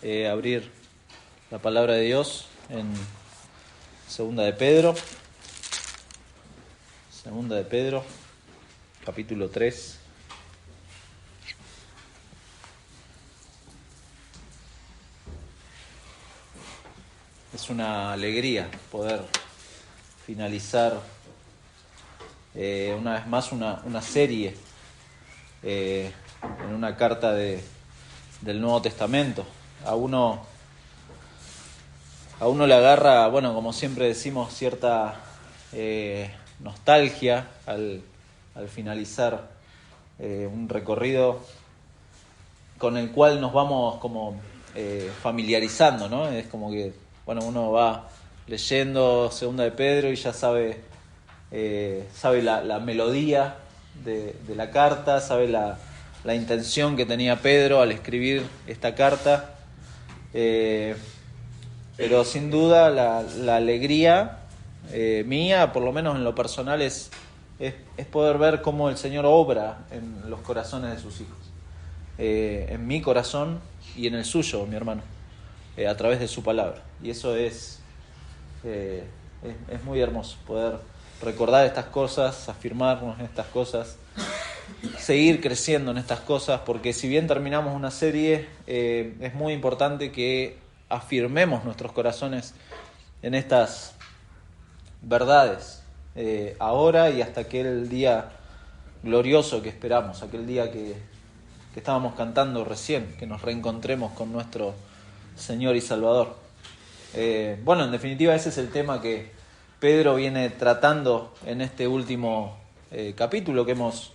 abrir la palabra de Dios en Segunda de Pedro, capítulo 3. Es una alegría poder finalizar una vez más una serie en una carta del Nuevo Testamento. A uno le agarra, bueno, como siempre decimos, cierta nostalgia al finalizar un recorrido con el cual nos vamos como familiarizando, ¿no? Es como que, bueno, uno va leyendo Segunda de Pedro y ya sabe la melodía de la carta, sabe la intención que tenía Pedro al escribir esta carta. Pero sin duda la alegría mía, por lo menos en lo personal, es poder ver cómo el Señor obra en los corazones de sus hijos. En mi corazón y en el suyo, mi hermano, a través de su palabra. Y eso es muy hermoso, poder recordar estas cosas, afirmarnos en estas cosas, seguir creciendo en estas cosas, porque si bien terminamos una serie, es muy importante que afirmemos nuestros corazones en estas verdades, ahora y hasta aquel día glorioso que esperamos, aquel día que estábamos cantando recién, que nos reencontremos con nuestro Señor y Salvador. Bueno, en definitiva ese es el tema que Pedro viene tratando en este último capítulo que hemos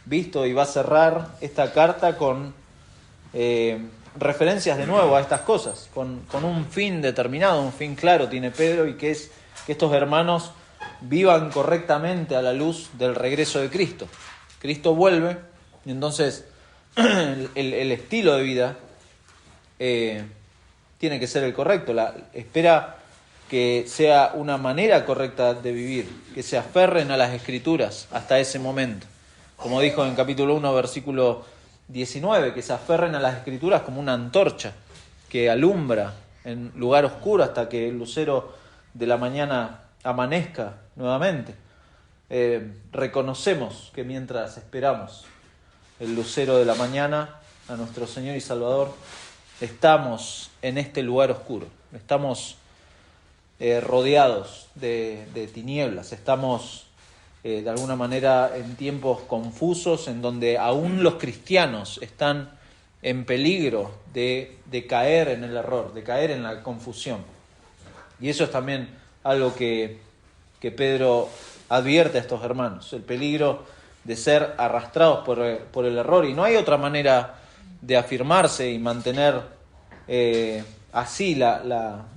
visto, y va a cerrar esta carta con referencias de nuevo a estas cosas, con un fin determinado, un fin claro tiene Pedro, y que es que estos hermanos vivan correctamente a la luz del regreso de Cristo. Cristo vuelve, y entonces el estilo de vida tiene que ser el correcto. Espera que sea una manera correcta de vivir, que se aferren a las Escrituras hasta ese momento. Como dijo en capítulo 1, versículo 19, que se aferren a las Escrituras como una antorcha que alumbra en lugar oscuro hasta que el lucero de la mañana amanezca nuevamente. Reconocemos que mientras esperamos el lucero de la mañana a nuestro Señor y Salvador, estamos en este lugar oscuro, estamos rodeados de tinieblas, estamos de alguna manera en tiempos confusos en donde aún los cristianos están en peligro de caer en el error, de caer en la confusión. Y eso es también algo que Pedro advierte a estos hermanos, el peligro de ser arrastrados por el error. Y no hay otra manera de afirmarse y mantener así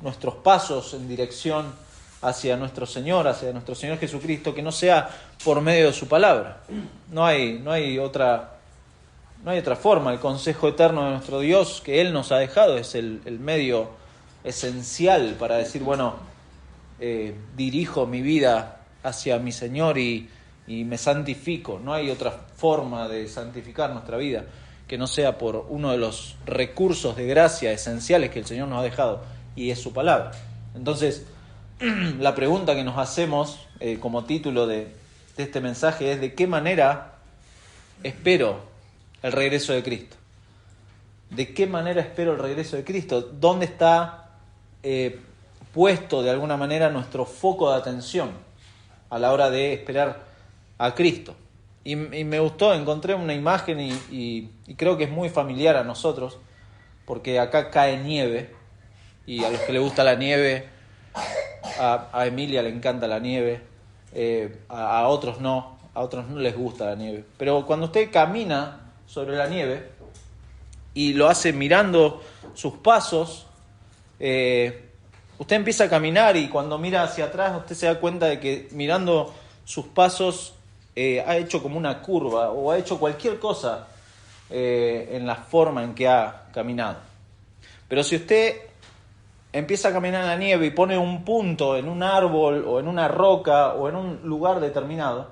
nuestros pasos en dirección hacia nuestro Señor Jesucristo, que no sea por medio de su palabra. No hay otra forma. El consejo eterno de nuestro Dios que Él nos ha dejado es el medio esencial para decir, bueno, dirijo mi vida hacia mi Señor y me santifico. No hay otra forma de santificar nuestra vida que no sea por uno de los recursos de gracia esenciales que el Señor nos ha dejado, y es su palabra. Entonces, la pregunta que nos hacemos como título de este mensaje es: ¿de qué manera espero el regreso de Cristo? ¿De qué manera espero el regreso de Cristo? ¿Dónde está puesto de alguna manera nuestro foco de atención a la hora de esperar a Cristo? Y me gustó, encontré una imagen y creo que es muy familiar a nosotros, porque acá cae nieve, y a los que les gusta la nieve, a Emilia le encanta la nieve, a otros no les gusta la nieve. Pero cuando usted camina sobre la nieve y lo hace mirando sus pasos, usted empieza a caminar, y cuando mira hacia atrás usted se da cuenta de que mirando sus pasos ha hecho como una curva, o ha hecho cualquier cosa en la forma en que ha caminado. Pero si usted empieza a caminar en la nieve y pone un punto en un árbol o en una roca o en un lugar determinado,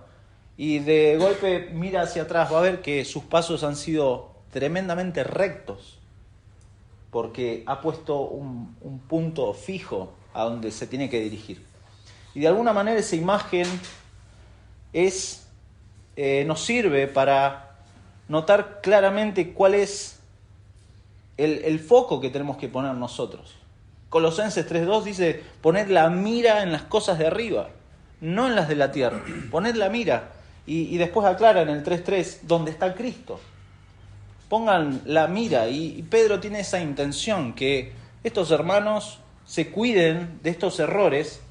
y de golpe mira hacia atrás, va a ver que sus pasos han sido tremendamente rectos. porque ha puesto un punto fijo a donde se tiene que dirigir. Y de alguna manera esa imagen nos sirve para notar claramente cuál es el foco que tenemos que poner nosotros. Colosenses 3:2 dice, poned la mira en las cosas de arriba, no en las de la tierra. Poned la mira. Y después aclara en el 3:3, donde está Cristo. Pongan la mira. Y Pedro tiene esa intención, que estos hermanos se cuiden de estos errores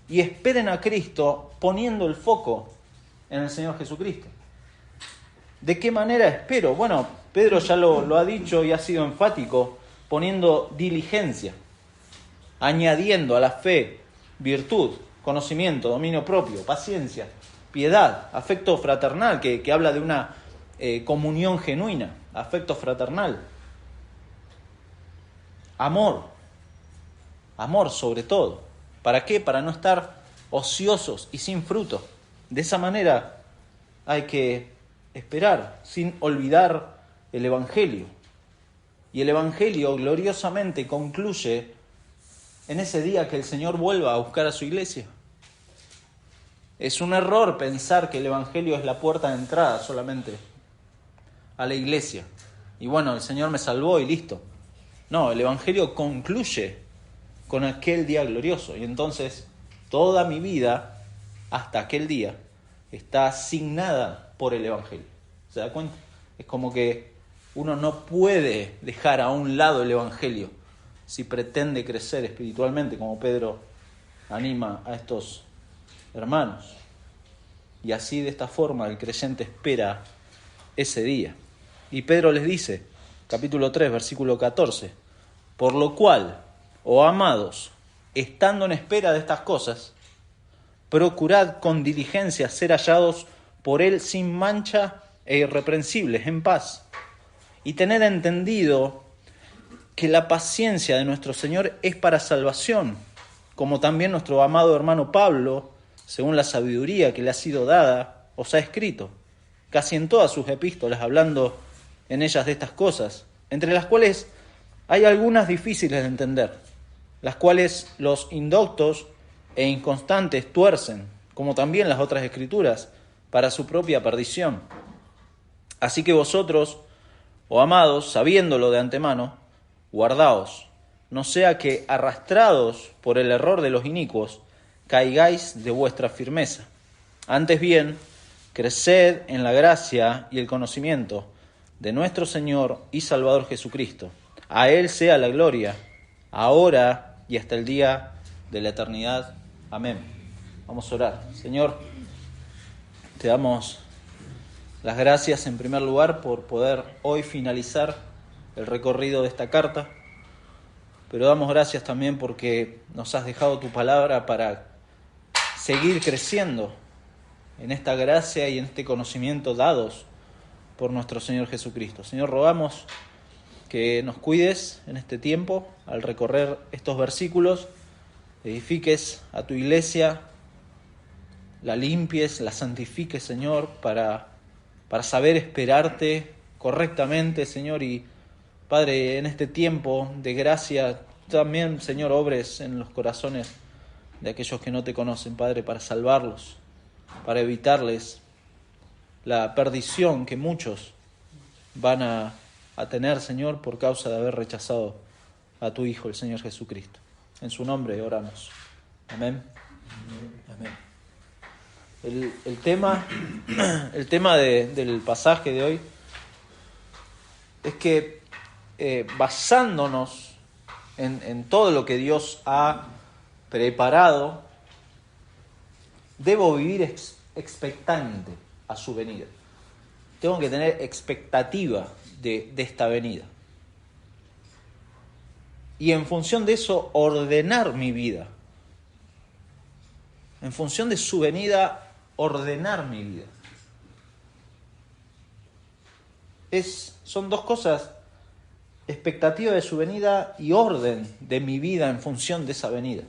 y esperen a Cristo poniendo el foco en el Señor Jesucristo. ¿De qué manera espero? Bueno, Pedro ya lo ha dicho y ha sido enfático, poniendo diligencia, añadiendo a la fe virtud, conocimiento, dominio propio, paciencia, piedad, afecto fraternal, que habla de una comunión genuina, afecto fraternal, amor sobre todo. ¿Para qué? Para no estar ociosos y sin fruto. De esa manera hay que esperar, sin olvidar el Evangelio. Y el Evangelio gloriosamente concluye en ese día que el Señor vuelva a buscar a su iglesia. Es un error pensar que el Evangelio es la puerta de entrada solamente a la iglesia. Y bueno, el Señor me salvó y listo. No, el Evangelio concluye con aquel día glorioso. Y entonces toda mi vida, hasta aquel día, está asignada por el Evangelio. ¿Se da cuenta? Es como que uno no puede dejar a un lado el Evangelio si pretende crecer espiritualmente, como Pedro anima a estos hermanos. Y así, de esta forma, el creyente espera ese día. Y Pedro les dice, capítulo 3, versículo 14, por lo cual, oh amados, estando en espera de estas cosas, procurad con diligencia ser hallados por él sin mancha e irreprensibles, en paz, y tened entendido que la paciencia de nuestro Señor es para salvación, como también nuestro amado hermano Pablo, según la sabiduría que le ha sido dada, os ha escrito, casi en todas sus epístolas, hablando en ellas de estas cosas, entre las cuales hay algunas difíciles de entender, las cuales los indoctos e inconstantes tuercen, como también las otras escrituras, para su propia perdición. Así que vosotros, oh amados, sabiéndolo de antemano, guardaos, no sea que, arrastrados por el error de los inicuos, caigáis de vuestra firmeza. Antes bien, creced en la gracia y el conocimiento de nuestro Señor y Salvador Jesucristo. A Él sea la gloria, ahora y hasta el día de la eternidad. Amén. Vamos a orar. Señor, te damos las gracias en primer lugar por poder hoy finalizar el recorrido de esta carta, pero damos gracias también porque nos has dejado tu palabra para seguir creciendo en esta gracia y en este conocimiento dados por nuestro Señor Jesucristo. Señor, rogamos que nos cuides en este tiempo al recorrer estos versículos, edifiques a tu iglesia, la limpies, la santifiques, Señor, para saber esperarte correctamente, Señor. Y Padre, en este tiempo de gracia, también, Señor, obres en los corazones de aquellos que no te conocen, Padre, para salvarlos, para evitarles la perdición que muchos van a tener, Señor, por causa de haber rechazado a tu Hijo, el Señor Jesucristo. En su nombre oramos. Amén. Amén. El tema del pasaje de hoy es que basándonos en todo lo que Dios ha preparado, debo vivir expectante a su venida. Tengo que tener expectativa de esta venida. Y en función de eso, ordenar mi vida. En función de su venida, ordenar mi vida. Son dos cosas: expectativa de su venida y orden de mi vida en función de esa venida.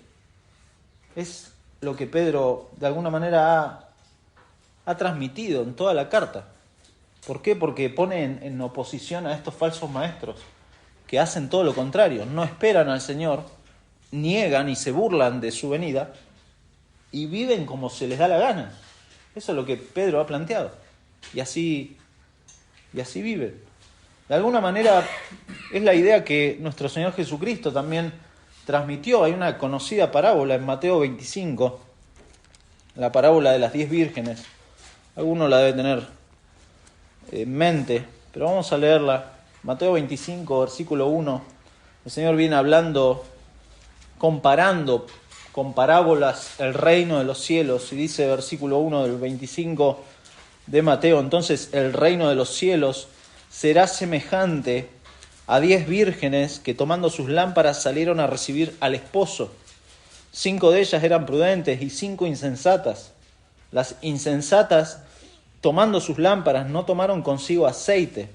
Es lo que Pedro de alguna manera ha transmitido en toda la carta. ¿Por qué? Porque pone en oposición a estos falsos maestros que hacen todo lo contrario, no esperan al Señor, niegan y se burlan de su venida y viven como se les da la gana. Eso es lo que Pedro ha planteado. Y así viven. De alguna manera es la idea que nuestro Señor Jesucristo también transmitió. Hay una conocida parábola en Mateo 25, la parábola de las 10 vírgenes. Alguno la debe tener en mente, pero vamos a leerla. Mateo 25, versículo 1. El Señor viene hablando, comparando con parábolas el reino de los cielos, y dice versículo 1 del 25 de Mateo: entonces el reino de los cielos será semejante a 10 vírgenes que tomando sus lámparas salieron a recibir al esposo. 5 de ellas eran prudentes y 5 insensatas. Las insensatas, tomando sus lámparas, no tomaron consigo aceite,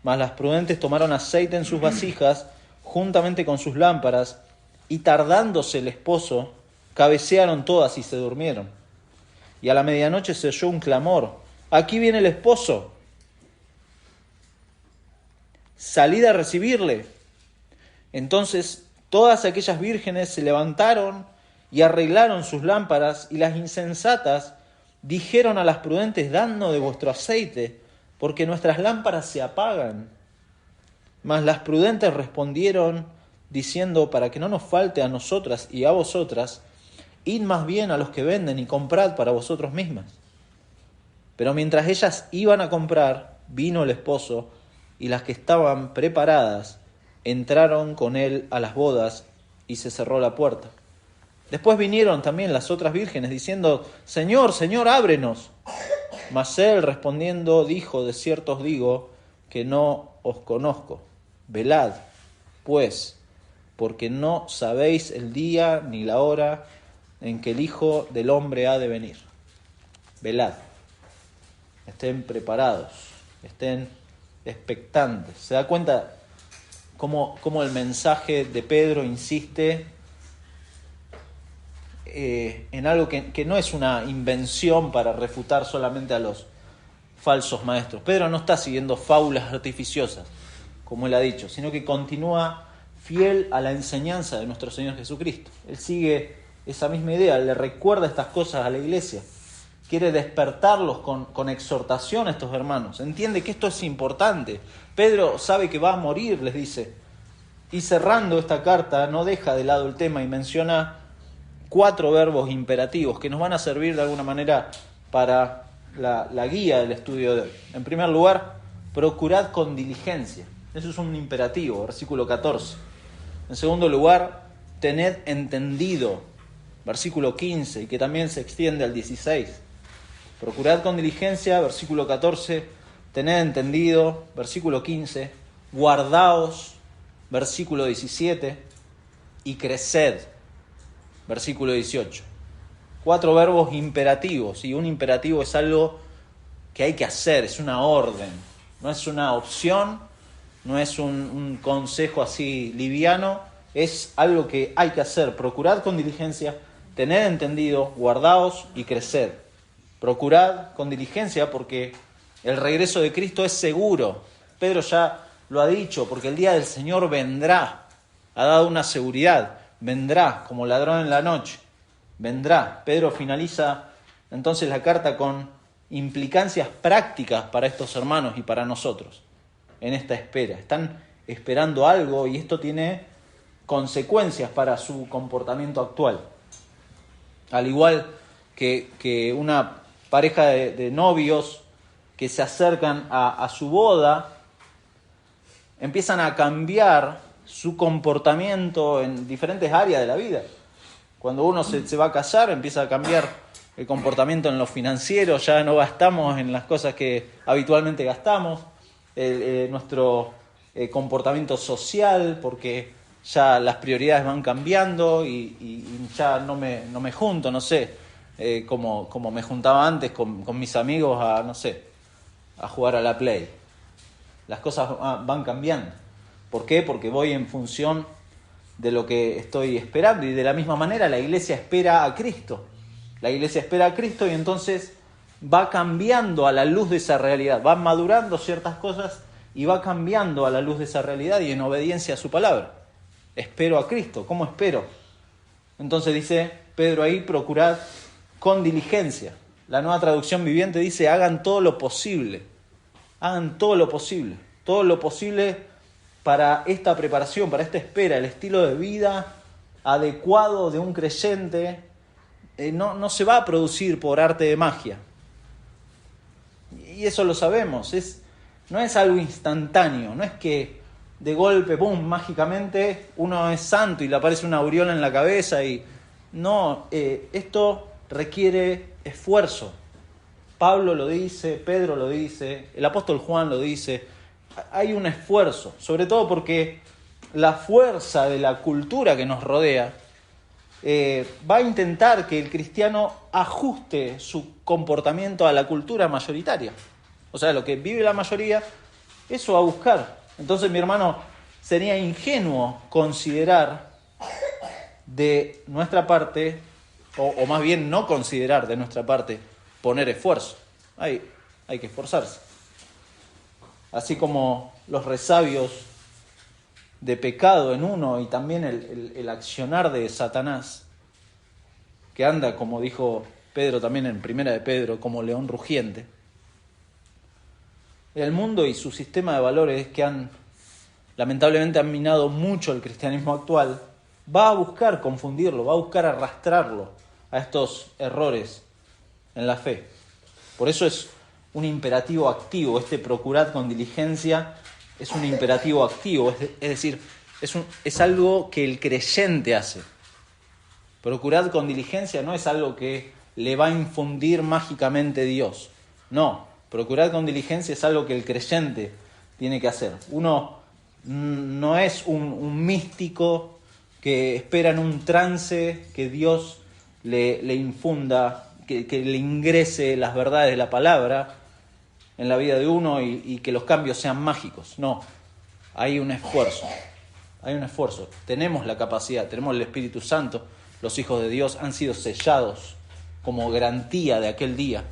mas las prudentes tomaron aceite en sus vasijas juntamente con sus lámparas, y tardándose el esposo, cabecearon todas y se durmieron. Y a la medianoche se oyó un clamor: aquí viene el esposo, salid a recibirle. Entonces todas aquellas vírgenes se levantaron y arreglaron sus lámparas, y las insensatas dijeron a las prudentes: dadnos de vuestro aceite, porque nuestras lámparas se apagan. Mas las prudentes respondieron diciendo: para que no nos falte a nosotras y a vosotras, id más bien a los que venden y comprad para vosotros mismas. Pero mientras ellas iban a comprar, vino el esposo, y las que estaban preparadas entraron con él a las bodas, y se cerró la puerta. Después vinieron también las otras vírgenes, diciendo: Señor, Señor, ábrenos. Mas él respondiendo dijo: de cierto os digo que no os conozco. Velad, pues, porque no sabéis el día ni la hora en que el Hijo del Hombre ha de venir. Velad. Estén preparados, estén expectantes. ¿Se da cuenta cómo el mensaje de Pedro insiste en algo que no es una invención para refutar solamente a los falsos maestros? Pedro no está siguiendo fábulas artificiosas, como él ha dicho, sino que continúa fiel a la enseñanza de nuestro Señor Jesucristo. Él sigue esa misma idea, le recuerda estas cosas a la iglesia, quiere despertarlos con exhortación a estos hermanos. Entiende que esto es importante. Pedro sabe que va a morir, les dice. Y cerrando esta carta no deja de lado el tema y menciona 4 verbos imperativos que nos van a servir de alguna manera para la guía del estudio de hoy. En primer lugar, procurad con diligencia. Eso es un imperativo, versículo 14. En segundo lugar, tened entendido, versículo 15, y que también se extiende al 16. Procurad con diligencia, versículo 14, tened entendido, versículo 15, guardaos, versículo 17, y creced, versículo 18. 4 verbos imperativos, y un imperativo es algo que hay que hacer, es una orden, no es una opción, no es un consejo así liviano, es algo que hay que hacer. Procurad con diligencia, tened entendido, guardaos y creced. Procurad con diligencia porque el regreso de Cristo es seguro. Pedro ya lo ha dicho, porque el día del Señor vendrá. Ha dado una seguridad. Vendrá como ladrón en la noche. Vendrá. Pedro finaliza entonces la carta con implicancias prácticas para estos hermanos y para nosotros en esta espera. Están esperando algo y esto tiene consecuencias para su comportamiento actual. Al igual que una pareja de novios que se acercan a su boda, empiezan a cambiar su comportamiento en diferentes áreas de la vida. Cuando uno se va a casar, empieza a cambiar el comportamiento en lo financiero, ya no gastamos en las cosas que habitualmente gastamos, nuestro comportamiento social, porque ya las prioridades van cambiando y ya no me junto, no sé, como me juntaba antes con mis amigos a jugar a la Play. Las cosas van cambiando. ¿Por qué? Porque voy en función de lo que estoy esperando, y de la misma manera la iglesia espera a Cristo. La iglesia espera a Cristo y entonces va cambiando a la luz de esa realidad, van madurando ciertas cosas y va cambiando a la luz de esa realidad y en obediencia a su palabra. Espero a Cristo. ¿Cómo espero? Entonces dice Pedro ahí, procurad con diligencia. La Nueva Traducción Viviente dice, hagan todo lo posible. Hagan todo lo posible. Todo lo posible para esta preparación, para esta espera, el estilo de vida adecuado de un creyente. No se va a producir por arte de magia. Y eso lo sabemos. No es algo instantáneo. No es que de golpe, ¡pum!, mágicamente uno es santo y le aparece una aureola en la cabeza. No, esto requiere esfuerzo. Pablo lo dice, Pedro lo dice, el apóstol Juan lo dice. Hay un esfuerzo, sobre todo porque la fuerza de la cultura que nos rodea va a intentar que el cristiano ajuste su comportamiento a la cultura mayoritaria. O sea, lo que vive la mayoría, eso va a buscar. Entonces, mi hermano, sería ingenuo considerar de nuestra parte, o más bien no considerar de nuestra parte, poner esfuerzo. Hay que esforzarse. Así como los resabios de pecado en uno y también el accionar de Satanás, que anda, como dijo Pedro también en Primera de Pedro, como león rugiente. El mundo y su sistema de valores que lamentablemente han minado mucho el cristianismo actual, va a buscar confundirlo, va a buscar arrastrarlo a estos errores en la fe. Por eso es un imperativo activo, procurad con diligencia es un imperativo activo, es decir, es algo que el creyente hace. Procurad con diligencia no es algo que le va a infundir mágicamente Dios. No, procurad con diligencia es algo que el creyente tiene que hacer. Uno no es un místico que espera en un trance que Dios le infunda, que le ingrese las verdades de la palabra en la vida de uno y que los cambios sean mágicos. No, hay un esfuerzo. Tenemos la capacidad, tenemos el Espíritu Santo. Los hijos de Dios han sido sellados como garantía de aquel día.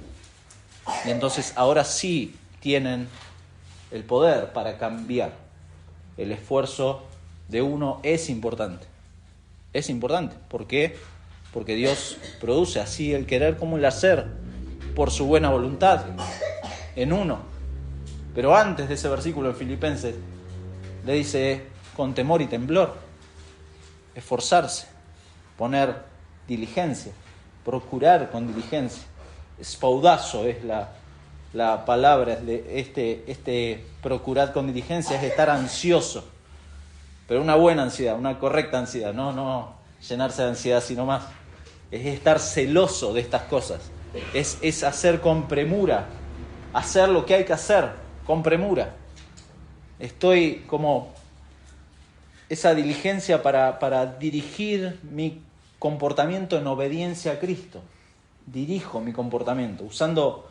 Y entonces ahora sí tienen el poder para cambiar. El esfuerzo de uno es importante. Es importante. ¿Por qué? Porque Dios produce así el querer como el hacer por su buena voluntad en uno. Pero antes de ese versículo en Filipenses le dice con temor y temblor, esforzarse, poner diligencia, procurar con diligencia. Spaudazo es la palabra de este procurar con diligencia, es estar ansioso, pero una buena ansiedad, una correcta ansiedad, no llenarse de ansiedad sino más, es estar celoso de estas cosas, es hacer con premura, hacer lo que hay que hacer con premura. Estoy como esa diligencia para dirigir mi comportamiento en obediencia a Cristo. Dirijo mi comportamiento, usando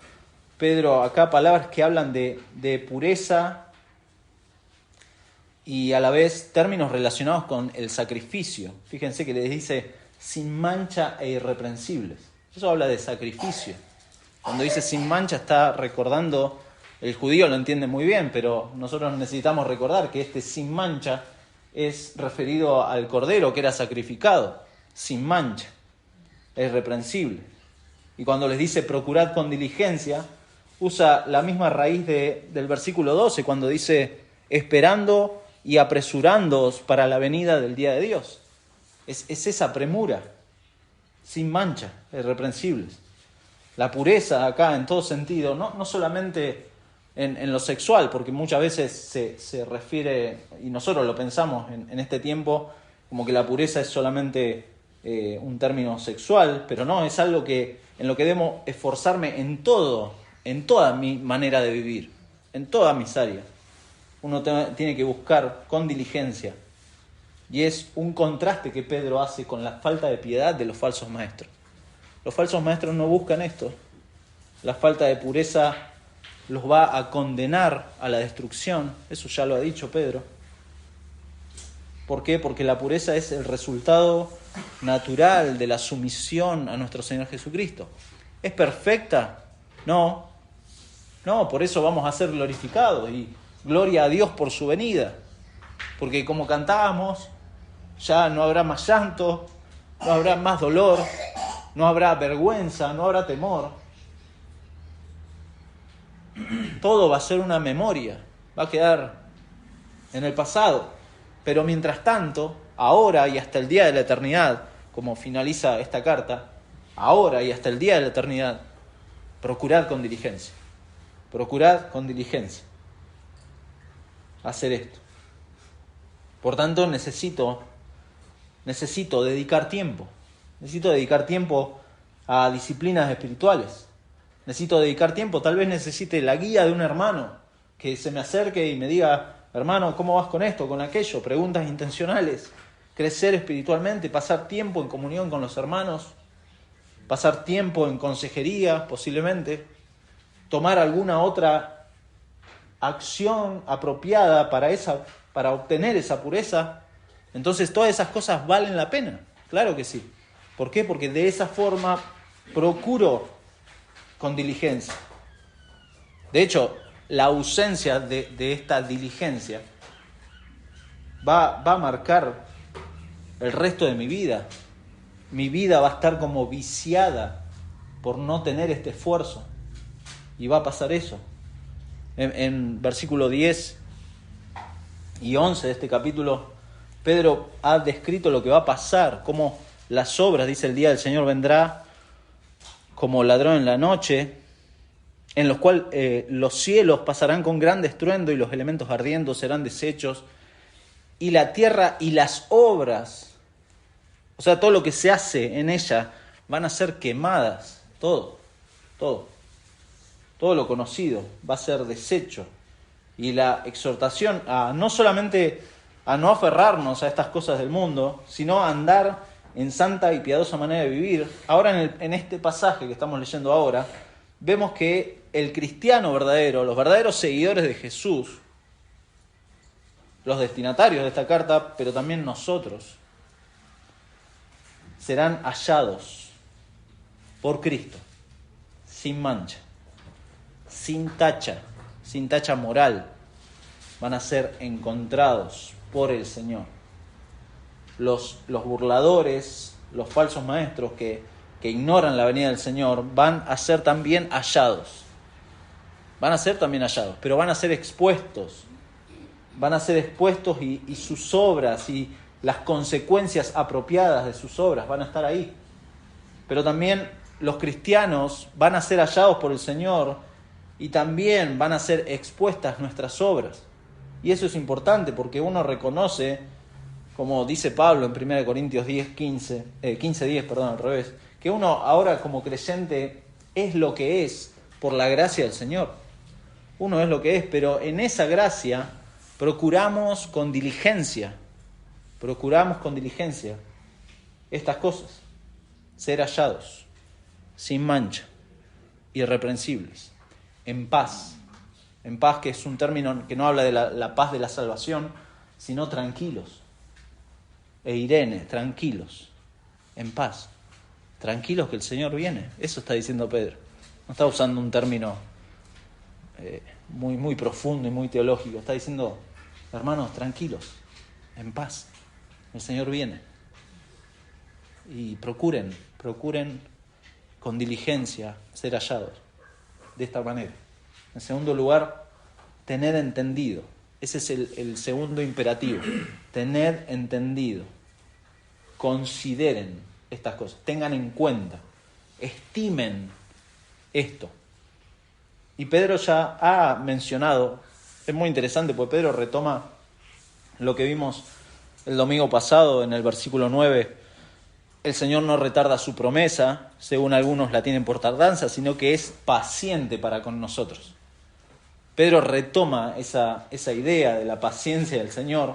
Pedro acá palabras que hablan de pureza y a la vez términos relacionados con el sacrificio. Fíjense que les dice sin mancha e irreprensibles. Eso habla de sacrificio. Cuando dice sin mancha está recordando, el judío lo entiende muy bien, pero nosotros necesitamos recordar que sin mancha es referido al cordero que era sacrificado, sin mancha, es irreprensible. Y cuando les dice procurad con diligencia, usa la misma raíz del versículo 12, cuando dice esperando y apresurándoos para la venida del día de Dios. Es esa premura, sin mancha, irreprensibles. La pureza acá en todo sentido, no solamente en lo sexual, porque muchas veces se refiere, y nosotros lo pensamos en este tiempo, como que la pureza es solamente un término sexual, pero no, es algo en lo que debo esforzarme en toda mi manera de vivir, en todas mis áreas. Uno tiene que buscar con diligencia, y es un contraste que Pedro hace con la falta de piedad de los falsos maestros. Los falsos maestros no buscan esto. La falta de pureza los va a condenar a la destrucción. Eso ya lo ha dicho Pedro. ¿Por qué? Porque la pureza es el resultado natural de la sumisión a nuestro Señor Jesucristo. ¿Es perfecta? No, por eso vamos a ser glorificados y Gloria a Dios por su venida. Porque como cantábamos, ya no habrá más llanto, no habrá más dolor, no habrá vergüenza, no habrá temor. Todo va a ser una memoria, va a quedar en el pasado. Pero mientras tanto, ahora y hasta el día de la eternidad, como finaliza esta carta, ahora y hasta el día de la eternidad, procurad con diligencia. Procurad con diligencia hacer esto. Por tanto, necesito dedicar tiempo. Necesito dedicar tiempo a disciplinas espirituales. Necesito dedicar tiempo, tal vez necesite la guía de un hermano que se me acerque y me diga: hermano, ¿cómo vas con esto, con aquello? Preguntas intencionales. Crecer espiritualmente, pasar tiempo en comunión con los hermanos, pasar tiempo en consejería, posiblemente, tomar alguna otra acción apropiada para obtener esa pureza. Entonces todas esas cosas valen la pena, claro que sí. ¿Por qué? Porque de esa forma procuro con diligencia. De hecho, la ausencia de esta diligencia va a marcar el resto de mi vida. Mi vida va a estar como viciada por no tener este esfuerzo. Y va a pasar eso. En versículo 10 y 11 de este capítulo, Pedro ha descrito lo que va a pasar, cómo las obras, dice: el día del Señor vendrá como ladrón en la noche, en los cuales los cielos pasarán con gran estruendo y los elementos ardiendo serán deshechos, y la tierra y las obras, o sea, todo lo que se hace en ella, van a ser quemadas, todo lo conocido va a ser deshecho. Y la exhortación a no solamente a no aferrarnos a estas cosas del mundo, sino a andar en santa y piadosa manera de vivir. Ahora en este pasaje que estamos leyendo ahora, vemos que el cristiano verdadero, los verdaderos seguidores de Jesús, los destinatarios de esta carta, pero también nosotros, serán hallados por Cristo, sin mancha, sin tacha moral. Van a ser encontrados por el Señor. Los burladores, los falsos maestros que ignoran la venida del Señor, van a ser también hallados. Pero van a ser expuestos. Y sus obras y las consecuencias apropiadas de sus obras van a estar ahí. Pero también los cristianos van a ser hallados por el Señor y también van a ser expuestas nuestras obras. Y eso es importante porque uno reconoce, como dice Pablo en 1 Corintios 15:10, que uno ahora como creyente es lo que es por la gracia del Señor. Uno es lo que es, pero en esa gracia procuramos con diligencia estas cosas. Ser hallados, sin mancha, irreprensibles, en paz, que es un término que no habla de la paz de la salvación, sino tranquilos. Eirene, tranquilos, en paz, tranquilos que el Señor viene. Eso está diciendo Pedro. No está usando un término muy, muy profundo y muy teológico. Está diciendo: hermanos, tranquilos, en paz, el Señor viene. Y procuren con diligencia ser hallados de esta manera. En segundo lugar, tener entendido. Ese es el segundo imperativo. Tener entendido. Consideren estas cosas. Tengan en cuenta. Estimen esto. Y Pedro ya ha mencionado, es muy interesante porque Pedro retoma lo que vimos el domingo pasado en el versículo 9. El Señor no retarda su promesa, según algunos la tienen por tardanza, sino que es paciente para con nosotros. Pedro retoma esa idea de la paciencia del Señor,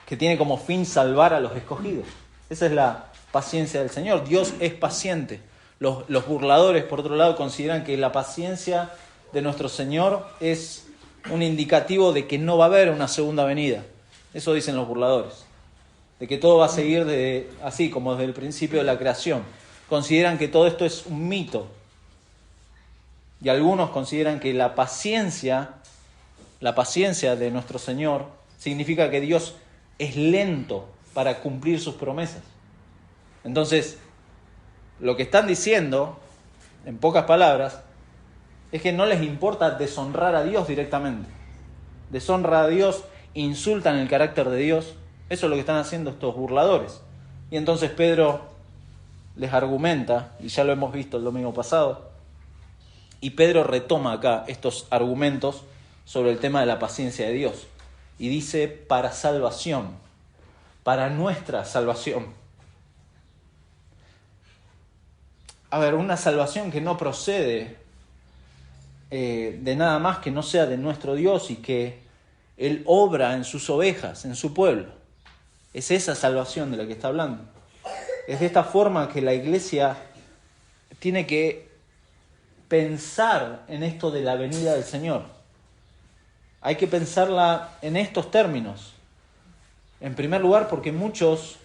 que tiene como fin salvar a los escogidos. Esa es la paciencia del Señor. Dios es paciente. Los burladores, por otro lado, consideran que la paciencia de nuestro Señor es un indicativo de que no va a haber una segunda venida. Eso dicen los burladores. De que todo va a seguir así como desde el principio de la creación. Consideran que todo esto es un mito. Y algunos consideran que la paciencia la paciencia de nuestro Señor significa que Dios es lento para cumplir sus promesas. Entonces, lo que están diciendo, en pocas palabras, es que no les importa deshonrar a Dios directamente. Deshonra a Dios, insultan el carácter de Dios. Eso es lo que están haciendo estos burladores. Y entonces Pedro les argumenta, y ya lo hemos visto el domingo pasado, y Pedro retoma acá estos argumentos sobre el tema de la paciencia de Dios. Y dice, para salvación, para nuestra salvación. A ver, una salvación que no procede de nada más que no sea de nuestro Dios y que Él obra en sus ovejas, en su pueblo. Es esa salvación de la que está hablando. Es de esta forma que la iglesia tiene que pensar en esto de la venida del Señor. Hay que pensarla en estos términos. En primer lugar, porque muchos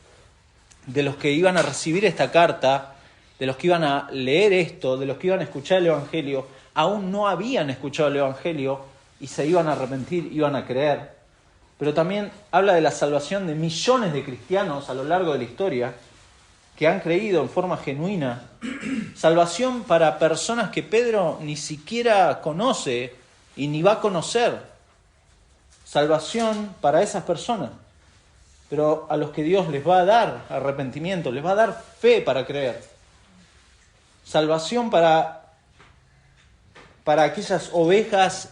de los que iban a recibir esta carta, de los que iban a leer esto, de los que iban a escuchar el Evangelio, aún no habían escuchado el Evangelio y se iban a arrepentir, iban a creer. Pero también habla de la salvación de millones de cristianos a lo largo de la historia que han creído en forma genuina. Salvación para personas que Pedro ni siquiera conoce y ni va a conocer. Salvación para esas personas, pero a los que Dios les va a dar arrepentimiento, les va a dar fe para creer. Salvación para aquellas ovejas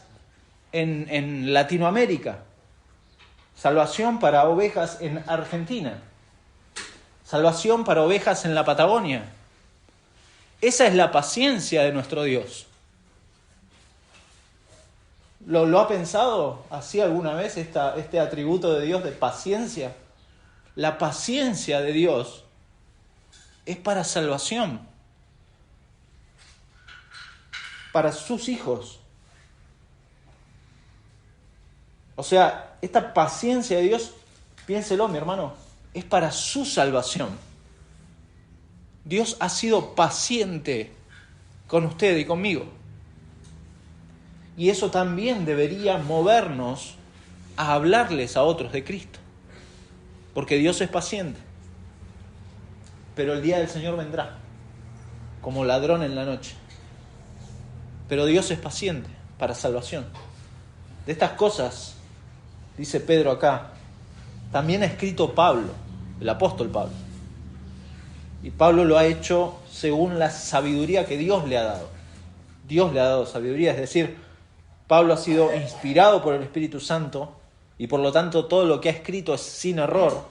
en Latinoamérica. Salvación para ovejas en Argentina. Salvación para ovejas en la Patagonia. Esa es la paciencia de nuestro Dios. ¿Lo ha pensado así alguna vez este atributo de Dios de paciencia? La paciencia de Dios es para salvación, para sus hijos. O sea, esta paciencia de Dios, piénselo, mi hermano, es para su salvación. Dios ha sido paciente con usted y conmigo. Y eso también debería movernos a hablarles a otros de Cristo. Porque Dios es paciente. Pero el día del Señor vendrá, como ladrón en la noche. Pero Dios es paciente para salvación. De estas cosas, dice Pedro acá, también ha escrito Pablo, el apóstol Pablo. Y Pablo lo ha hecho según la sabiduría que Dios le ha dado. Dios le ha dado sabiduría, es decir, Pablo ha sido inspirado por el Espíritu Santo y por lo tanto todo lo que ha escrito es sin error,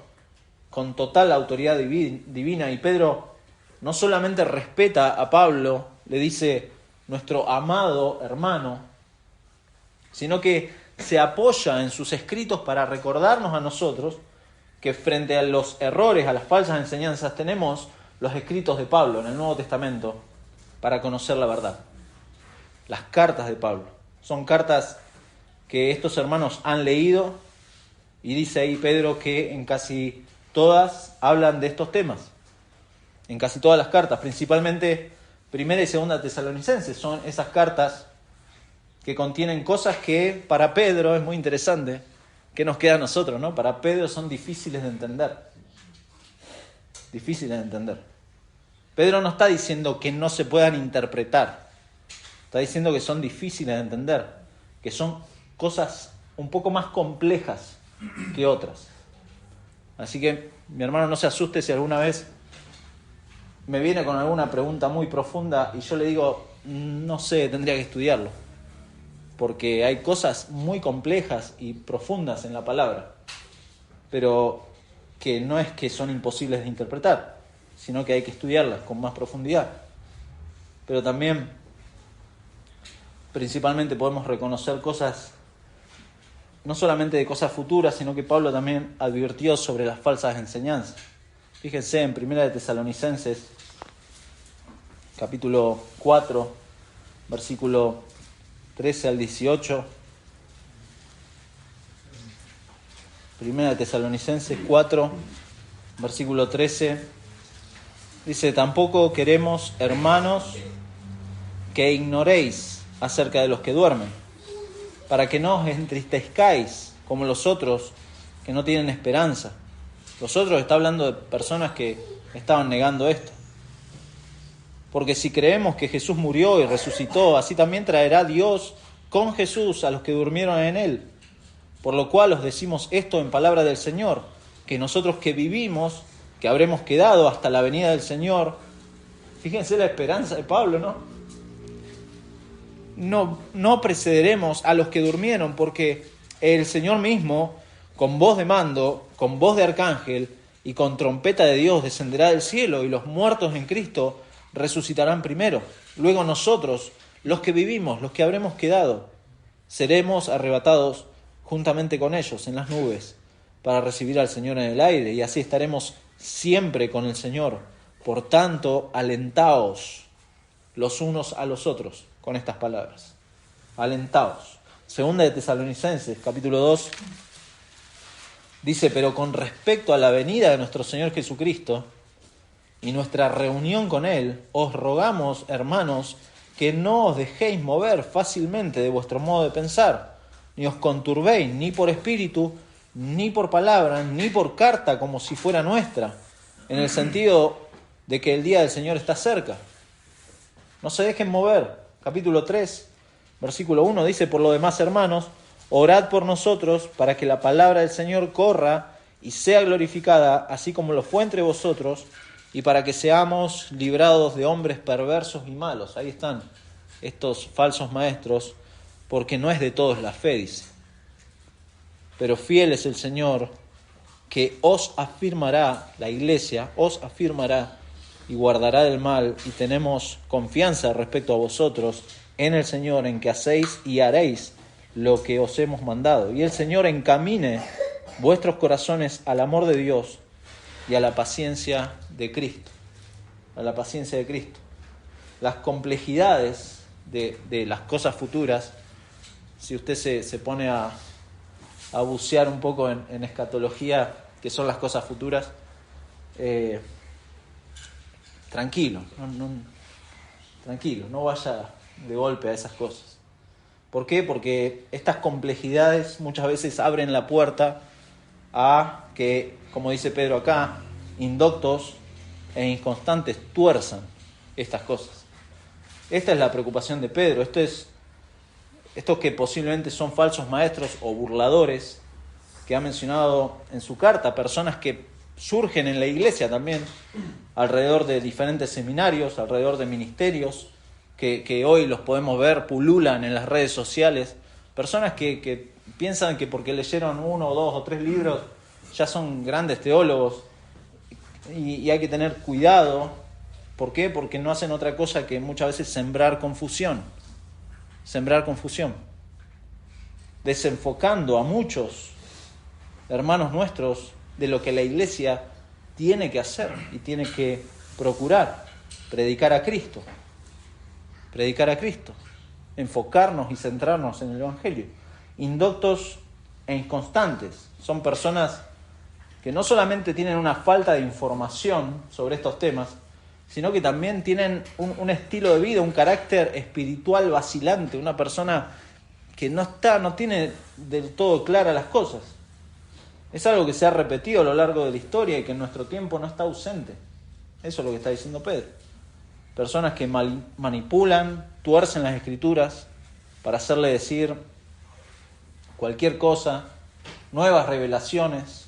con total autoridad divina. Y Pedro no solamente respeta a Pablo, le dice nuestro amado hermano, sino que se apoya en sus escritos para recordarnos a nosotros que frente a los errores, a las falsas enseñanzas, tenemos los escritos de Pablo en el Nuevo Testamento para conocer la verdad. Las cartas de Pablo. Son cartas que estos hermanos han leído y dice ahí Pedro que en casi todas hablan de estos temas. En casi todas las cartas, principalmente Primera y Segunda Tesalonicenses, son esas cartas que contienen cosas que para Pedro es muy interesante, que nos queda a nosotros, ¿no? Para Pedro son difíciles de entender. Difíciles de entender. Pedro no está diciendo que no se puedan interpretar. Está diciendo que son difíciles de entender, que son cosas un poco más complejas que otras. Así que, mi hermano, no se asuste si alguna vez me viene con alguna pregunta muy profunda y yo le digo, no sé, tendría que estudiarlo. Porque hay cosas muy complejas y profundas en la palabra, pero que no es que son imposibles de interpretar, sino que hay que estudiarlas con más profundidad. Pero también, principalmente, podemos reconocer cosas, no solamente de cosas futuras, sino que Pablo también advirtió sobre las falsas enseñanzas. Fíjense en Primera de Tesalonicenses, capítulo 4, versículo 13 al 18. Primera de Tesalonicenses 4, versículo 13. Dice, tampoco queremos, hermanos, que ignoréis acerca de los que duermen, para que no os entristezcáis como los otros que no tienen esperanza. Los otros está hablando de personas que estaban negando esto. Porque si creemos que Jesús murió y resucitó, así también traerá Dios con Jesús a los que durmieron en él. Por lo cual os decimos esto en palabra del Señor, que nosotros que vivimos, que habremos quedado hasta la venida del Señor, fíjense la esperanza de Pablo, no precederemos a los que durmieron, porque el Señor mismo, con voz de mando, con voz de arcángel y con trompeta de Dios descenderá del cielo, y los muertos en Cristo resucitarán primero. Luego nosotros, los que vivimos, los que habremos quedado, seremos arrebatados juntamente con ellos en las nubes para recibir al Señor en el aire, y así estaremos siempre con el Señor. Por tanto, alentaos los unos a los otros con estas palabras. Alentaos. Segunda de Tesalonicenses, capítulo 2, dice: pero con respecto a la venida de nuestro Señor Jesucristo y nuestra reunión con Él, os rogamos, hermanos, que no os dejéis mover fácilmente de vuestro modo de pensar, ni os conturbéis ni por espíritu, ni por palabra, ni por carta como si fuera nuestra, en el sentido de que el día del Señor está cerca. No se dejen mover. Capítulo 3, versículo 1 dice: por lo demás, hermanos, orad por nosotros para que la palabra del Señor corra y sea glorificada, así como lo fue entre vosotros, y para que seamos librados de hombres perversos y malos. Ahí están estos falsos maestros, porque no es de todos la fe, dice. Pero fiel es el Señor, que os afirmará, la iglesia os afirmará y guardará del mal, y tenemos confianza respecto a vosotros en el Señor, en que hacéis y haréis lo que os hemos mandado. Y el Señor encamine vuestros corazones al amor de Dios y a la paciencia de Cristo. A la paciencia de Cristo. Las complejidades de las cosas futuras, si usted se pone a bucear un poco en escatología, que son las cosas futuras, tranquilo, no vaya de golpe a esas cosas. ¿Por qué? Porque estas complejidades muchas veces abren la puerta a que, como dice Pedro acá, indoctos e inconstantes tuerzan estas cosas. Esta es la preocupación de Pedro. Estos que posiblemente son falsos maestros o burladores, que ha mencionado en su carta, personas que surgen en la iglesia también, alrededor de diferentes seminarios, alrededor de ministerios, que hoy los podemos ver, pululan en las redes sociales, personas que piensan que porque leyeron 1, 2 o 3 libros ya son grandes teólogos, y hay que tener cuidado. ¿Por qué? Porque no hacen otra cosa que muchas veces sembrar confusión, desenfocando a muchos hermanos nuestros de lo que la iglesia tiene que hacer y tiene que procurar: predicar a Cristo, enfocarnos y centrarnos en el Evangelio. Indoctos e inconstantes son personas que no solamente tienen una falta de información sobre estos temas, sino que también tienen un estilo de vida, un carácter espiritual vacilante, una persona que no tiene del todo claras las cosas. Es algo que se ha repetido a lo largo de la historia y que en nuestro tiempo no está ausente. Eso es lo que está diciendo Pedro. Personas que manipulan, tuercen las Escrituras para hacerle decir cualquier cosa, nuevas revelaciones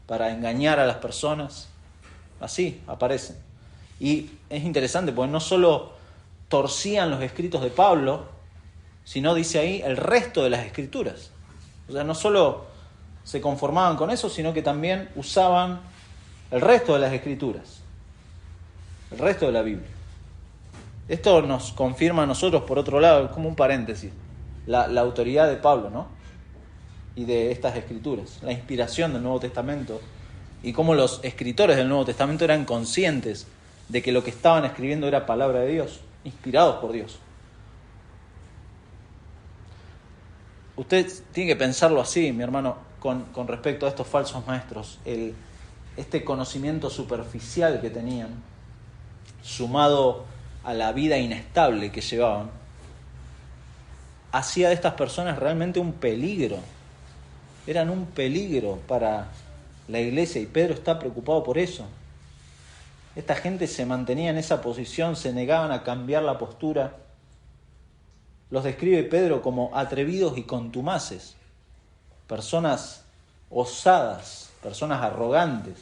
para engañar a las personas. Así aparecen. Y es interesante porque no solo torcían los escritos de Pablo, sino, dice ahí, el resto de las Escrituras. O sea, no solo se conformaban con eso, sino que también usaban el resto de las Escrituras, el resto de la Biblia. Esto nos confirma a nosotros, por otro lado, como un paréntesis, la autoridad de Pablo, ¿no? Y de estas Escrituras, la inspiración del Nuevo Testamento, y cómo los escritores del Nuevo Testamento eran conscientes de que lo que estaban escribiendo era palabra de Dios, inspirados por Dios. Usted tiene que pensarlo así, mi hermano, con respecto a estos falsos maestros. Este conocimiento superficial que tenían, sumado a la vida inestable que llevaban, hacía de estas personas realmente un peligro. Eran un peligro para la iglesia y Pedro está preocupado por eso. Esta gente se mantenía en esa posición, se negaban a cambiar la postura. Los describe Pedro como atrevidos y contumaces, personas osadas, personas arrogantes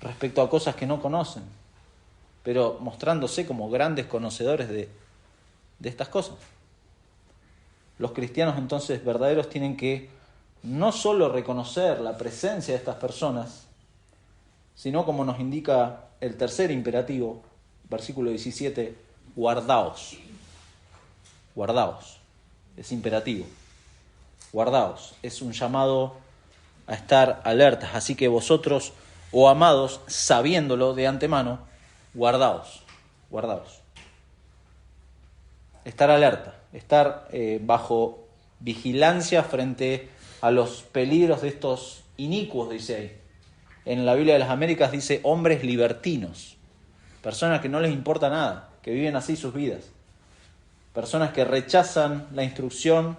respecto a cosas que no conocen, pero mostrándose como grandes conocedores de estas cosas. Los cristianos entonces verdaderos tienen que no solo reconocer la presencia de estas personas, sino, como nos indica el tercer imperativo, versículo 17, guardaos. Guardaos. Es imperativo. Guardaos. Es un llamado a estar alertas. Así que vosotros, oh amados, sabiéndolo de antemano, guardaos. Guardaos. Estar alerta. Estar bajo vigilancia frente a los peligros de estos inicuos, dice ahí. En la Biblia de las Américas dice hombres libertinos, personas que no les importa nada, que viven así sus vidas, personas que rechazan la instrucción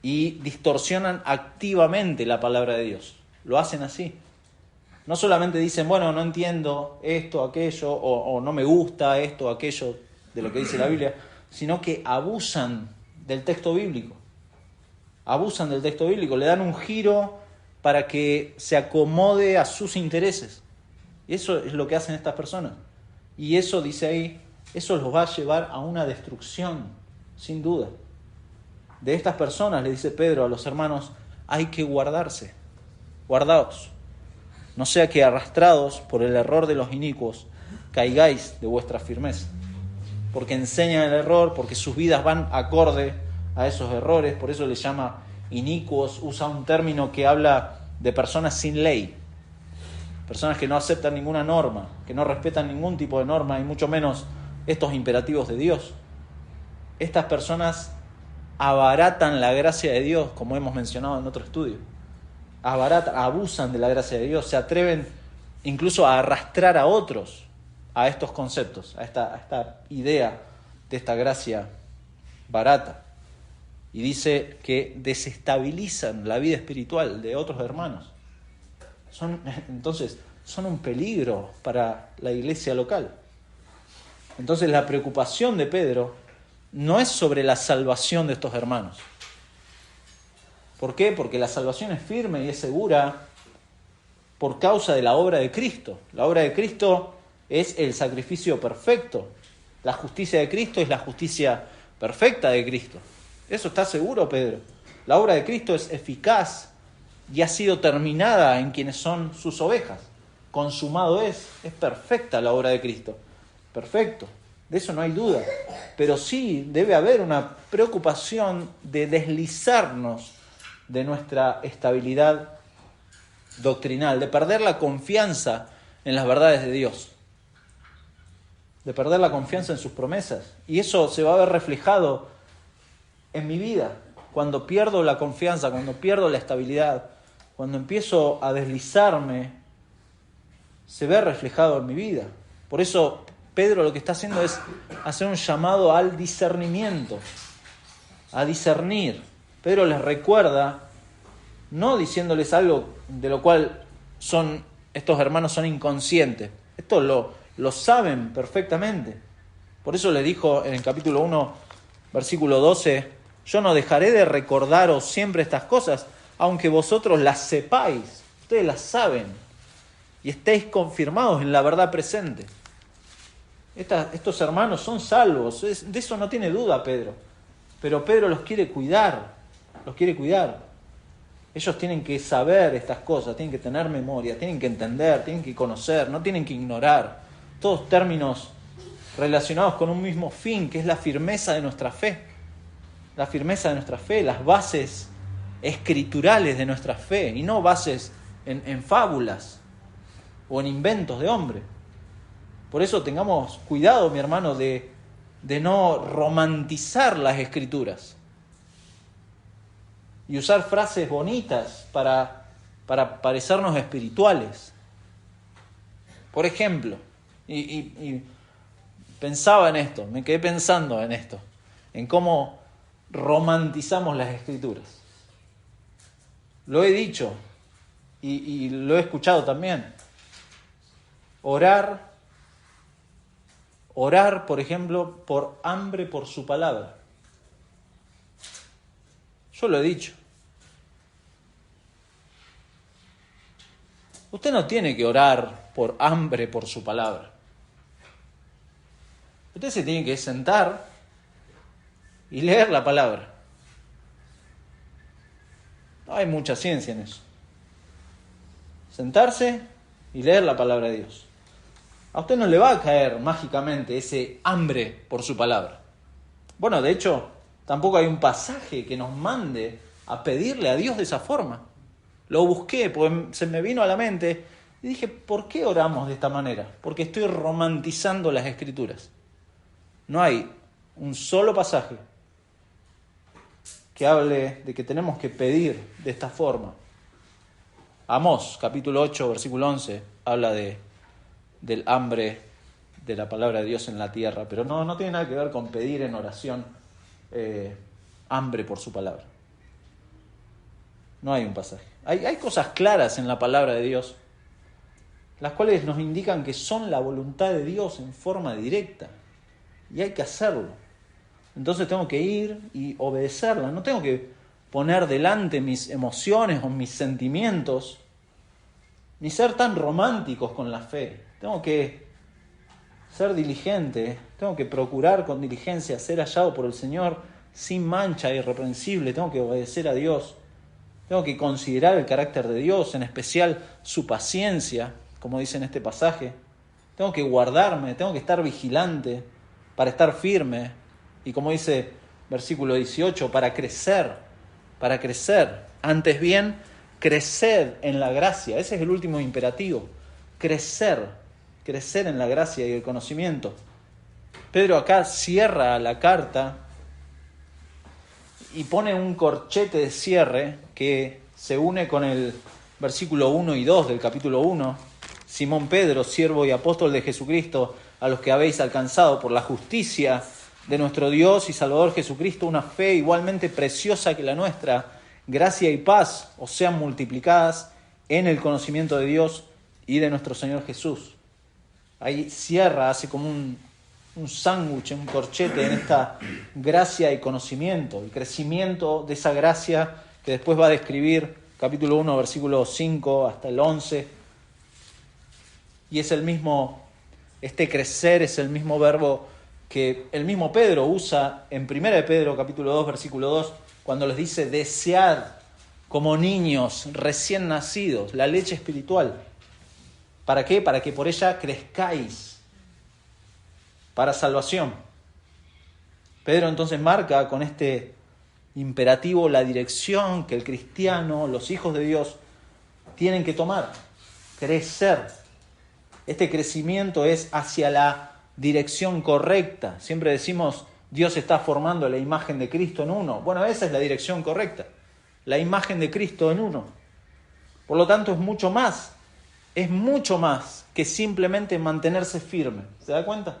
y distorsionan activamente la palabra de Dios. Lo hacen así. No solamente dicen, bueno, no entiendo esto, aquello, o no me gusta esto, aquello de lo que dice la Biblia, sino que abusan del texto bíblico. Abusan del texto bíblico, le dan un giro para que se acomode a sus intereses. Y eso es lo que hacen estas personas. Y eso, dice ahí, eso los va a llevar a una destrucción, sin duda. De estas personas, le dice Pedro a los hermanos, hay que guardarse. Guardaos. No sea que arrastrados por el error de los inicuos, caigáis de vuestra firmeza. Porque enseñan el error, porque sus vidas van acorde a esos errores, por eso les llama inicuos, usa un término que habla de personas sin ley, personas que no aceptan ninguna norma, que no respetan ningún tipo de norma y mucho menos estos imperativos de Dios. Estas personas abaratan la gracia de Dios, como hemos mencionado en otro estudio. Abusan de la gracia de Dios, se atreven incluso a arrastrar a otros a estos conceptos, a esta idea de esta gracia barata. Y dice que desestabilizan la vida espiritual de otros hermanos. Entonces, son un peligro para la iglesia local. Entonces, la preocupación de Pedro no es sobre la salvación de estos hermanos. ¿Por qué? Porque la salvación es firme y es segura por causa de la obra de Cristo. La obra de Cristo es el sacrificio perfecto. La justicia de Cristo es la justicia perfecta de Cristo. Eso está seguro, Pedro. La obra de Cristo es eficaz y ha sido terminada en quienes son sus ovejas. Consumado es perfecta la obra de Cristo. Perfecto, de eso no hay duda. Pero sí debe haber una preocupación de deslizarnos de nuestra estabilidad doctrinal, de perder la confianza en las verdades de Dios, de perder la confianza en sus promesas. Y eso se va a ver reflejado en mi vida, cuando pierdo la confianza, cuando pierdo la estabilidad, cuando empiezo a deslizarme, se ve reflejado en mi vida. Por eso Pedro lo que está haciendo es hacer un llamado al discernimiento, a discernir. Pedro les recuerda, no diciéndoles algo de lo cual estos hermanos son inconscientes, esto lo saben perfectamente. Por eso les dijo en el capítulo 1, versículo 12, yo no dejaré de recordaros siempre estas cosas, aunque vosotros las sepáis, ustedes las saben, y estéis confirmados en la verdad presente. Estos hermanos son salvos, de eso no tiene duda Pedro, pero Pedro los quiere cuidar. Ellos tienen que saber estas cosas, tienen que tener memoria, tienen que entender, tienen que conocer, no tienen que ignorar. Todos términos relacionados con un mismo fin, que es la firmeza de nuestra fe. La firmeza de nuestra fe, las bases escriturales de nuestra fe, y no bases en fábulas o en inventos de hombre. Por eso tengamos cuidado, mi hermano, de no romantizar las escrituras y usar frases bonitas para parecernos espirituales. Por ejemplo, y pensaba en esto, me quedé pensando en esto. en cómo romantizamos las Escrituras. Lo he dicho y lo he escuchado también. Orar, por ejemplo, por hambre por su palabra. Yo lo he dicho. Usted no tiene que orar por hambre por su palabra. Usted se tiene que sentar y leer la palabra. No hay mucha ciencia en eso. Sentarse y leer la palabra de Dios. A usted no le va a caer mágicamente ese hambre por su palabra. Bueno, de hecho, tampoco hay un pasaje que nos mande a pedirle a Dios de esa forma. Lo busqué, porque se me vino a la mente y dije, ¿por qué oramos de esta manera? Porque estoy romantizando las Escrituras. No hay un solo pasaje que hable de que tenemos que pedir de esta forma. Amós, capítulo 8, versículo 11, habla del hambre de la palabra de Dios en la tierra, pero no tiene nada que ver con pedir en oración hambre por su palabra. No hay un pasaje. Hay cosas claras en la palabra de Dios, las cuales nos indican que son la voluntad de Dios en forma directa, y hay que hacerlo. Entonces tengo que ir y obedecerla. No tengo que poner delante mis emociones o mis sentimientos, ni ser tan románticos con la fe. Tengo que ser diligente, tengo que procurar con diligencia ser hallado por el Señor sin mancha, irreprensible. Tengo que obedecer a Dios. Tengo que considerar el carácter de Dios, en especial su paciencia, como dice en este pasaje. Tengo que guardarme, tengo que estar vigilante para estar firme. Y como dice versículo 18, para crecer. Antes bien, creced en la gracia. Ese es el último imperativo. Crecer en la gracia y el conocimiento. Pedro acá cierra la carta y pone un corchete de cierre que se une con el versículo 1 y 2 del capítulo 1. Simón Pedro, siervo y apóstol de Jesucristo, a los que habéis alcanzado por la justicia de nuestro Dios y Salvador Jesucristo una fe igualmente preciosa que la nuestra, gracia y paz os sean multiplicadas en el conocimiento de Dios y de nuestro Señor Jesús. Ahí cierra, hace como un sándwich, un corchete en esta gracia y conocimiento, el crecimiento de esa gracia que después va a describir capítulo 1, versículo 5 hasta el 11. Y es el mismo, este crecer es el mismo verbo que el mismo Pedro usa en 1 de Pedro, capítulo 2, versículo 2, cuando les dice, desead como niños recién nacidos la leche espiritual. ¿Para qué? Para que por ella crezcáis para salvación. Pedro entonces marca con este imperativo la dirección que el cristiano, los hijos de Dios, tienen que tomar. Crecer. Este crecimiento es hacia la dirección correcta. Siempre decimos, Dios está formando la imagen de Cristo en uno. Bueno, esa es la dirección correcta. La imagen de Cristo en uno. Por lo tanto, es mucho más que simplemente mantenerse firme. ¿Se da cuenta?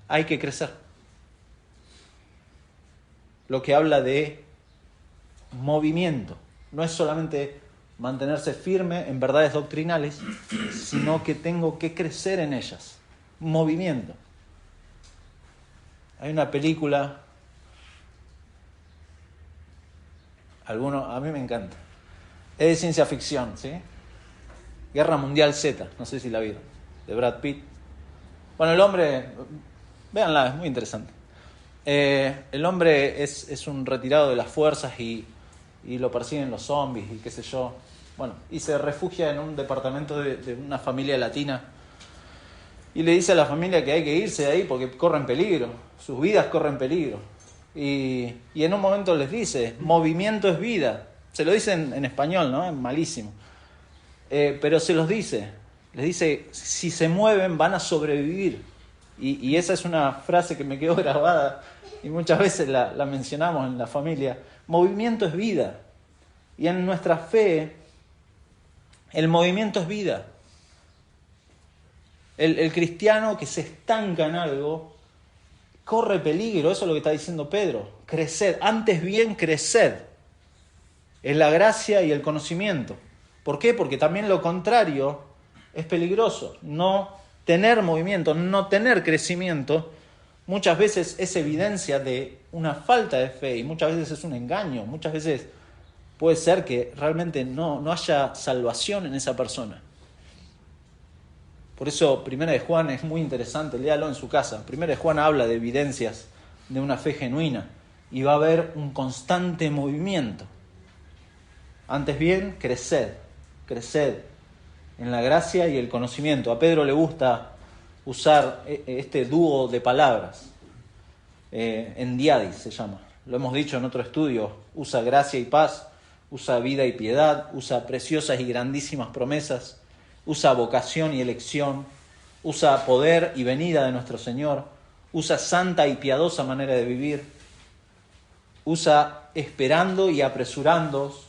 Hay que crecer. Lo que habla de movimiento. No es solamente mantenerse firme en verdades doctrinales, sino que tengo que crecer en ellas. Movimiento. Hay una película, a mí me encanta. Es de ciencia ficción, ¿sí? Guerra Mundial Z, no sé si la vieron, de Brad Pitt. Bueno, el hombre, véanla, es muy interesante. El hombre es un retirado de las fuerzas y lo persiguen los zombies y qué sé yo. Bueno, y se refugia en un departamento de una familia latina. Y le dice a la familia que hay que irse de ahí porque corren peligro, sus vidas corren peligro. Y en un momento les dice, movimiento es vida. Se lo dice en español, ¿no? Es malísimo. Pero se los dice. Les dice, si se mueven van a sobrevivir. Y esa es una frase que me quedó grabada y muchas veces la mencionamos en la familia. Movimiento es vida. Y en nuestra fe, el movimiento es vida. El cristiano que se estanca en algo corre peligro, eso es lo que está diciendo Pedro. Creced, antes bien creced en la gracia y el conocimiento. ¿Por qué? Porque también lo contrario es peligroso. No tener movimiento, no tener crecimiento, muchas veces es evidencia de una falta de fe y muchas veces es un engaño. Muchas veces puede ser que realmente no haya salvación en esa persona. Por eso Primera de Juan es muy interesante, léalo en su casa. Primera de Juan habla de evidencias de una fe genuina y va a haber un constante movimiento. Antes bien, creced en la gracia y el conocimiento. A Pedro le gusta usar este dúo de palabras, endiadis se llama. Lo hemos dicho en otro estudio, usa gracia y paz, usa vida y piedad, usa preciosas y grandísimas promesas, usa vocación y elección, usa poder y venida de nuestro Señor, usa santa y piadosa manera de vivir, usa esperando y apresurándoos,